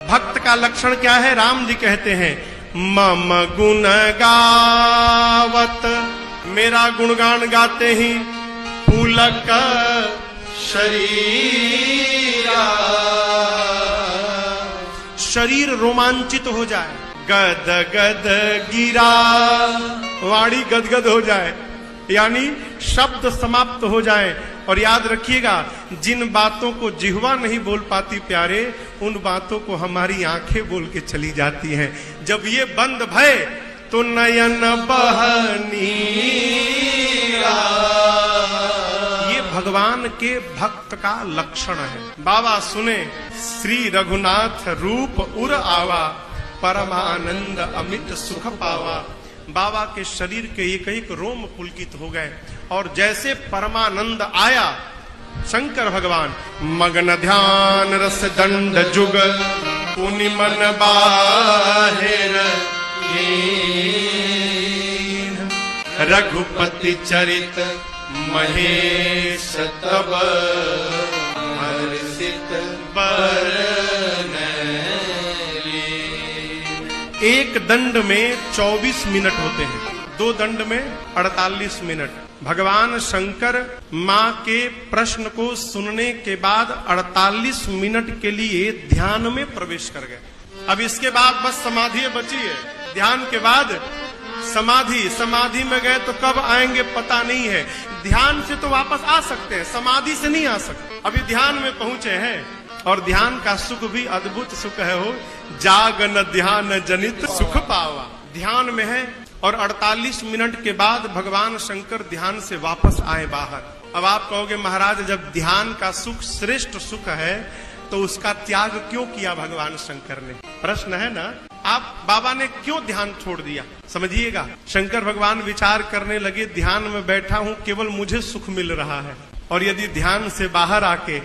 भक्त का लक्षण क्या है? राम जी कहते हैं मम गुण गावत, मेरा गुणगान गाते ही पुलक शरीरा, शरीर रोमांचित हो जाए, गद गद गिरा, वाणी गदगद हो जाए, यानी शब्द समाप्त हो जाए। और याद रखिएगा, जिन बातों को जिह्वा नहीं बोल पाती प्यारे, उन बातों को हमारी आंखें बोल के चली जाती हैं। जब ये बंद भय तो नयन बहनीरा, ये भगवान के भक्त का लक्षण है। बाबा सुने श्री रघुनाथ रूप उर आवा, परमानंद अमित सुख पावा। बाबा के शरीर के एक एक रोम पुलकित हो गए और जैसे परमानंद आया, शंकर भगवान मगन ध्यान रस दंड जुग, पुनि मन बाहिर रघुपति चरित महेश तब हर्षित बरन। एक दंड में 24 मिनट होते हैं, 2 दंड में 48 मिनट। भगवान शंकर मां के प्रश्न को सुनने के बाद 48 मिनट के लिए ध्यान में प्रवेश कर गए। अब इसके बाद बस समाधि बची है। ध्यान के बाद समाधि में गए तो कब आएंगे पता नहीं है। ध्यान से तो वापस आ सकते हैं, समाधि से नहीं आ सकते। अभी ध्यान में पहुंचे हैं और ध्यान का सुख भी अद्भुत सुख है। हो जागन ध्यान जनित सुख पावा, ध्यान में है। और 48 मिनट के बाद भगवान शंकर ध्यान से वापस आए बाहर। अब आप कहोगे महाराज, जब ध्यान का सुख श्रेष्ठ सुख है तो उसका त्याग क्यों किया भगवान शंकर ने? प्रश्न है ना। आप बाबा ने क्यों ध्यान छोड़ दिया? समझिएगा, शंकर भगवान विचार करने लगे, ध्यान में बैठा हूं, केवल मुझे सुख मिल रहा है, और यदि ध्यान से बाहर आके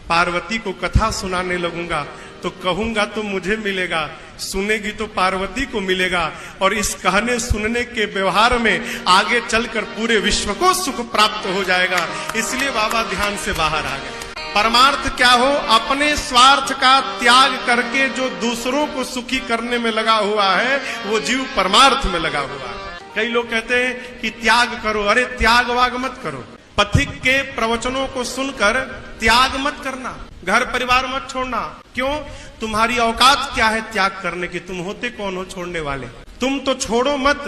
पार्वती को कथा सुनाने लगूंगा तो कहूंगा तो मुझे मिलेगा, सुनेगी तो पार्वती को मिलेगा, और इस कहने सुनने के व्यवहार में आगे चलकर पूरे विश्व को सुख प्राप्त हो जाएगा। इसलिए बाबा ध्यान से बाहर आ गए। परमार्थ क्या हो? अपने स्वार्थ का त्याग करके जो दूसरों को सुखी करने में लगा हुआ है, वो जीव परमार्थ में लगा हुआ है। कई लोग कहते हैं कि त्याग करो, अरे त्याग वाग मत करो। पथिक के प्रवचनों को सुनकर त्याग मत करना, घर परिवार मत छोड़ना। क्यों? तुम्हारी औकात क्या है त्याग करने की? तुम होते कौन हो छोड़ने वाले? तुम तो छोड़ो मत,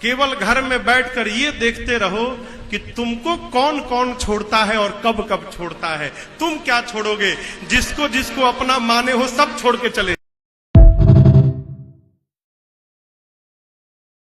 केवल घर में बैठकर ये देखते रहो कि तुमको कौन कौन छोड़ता है और कब कब छोड़ता है। तुम क्या छोड़ोगे? जिसको जिसको अपना माने हो सब छोड़ के चले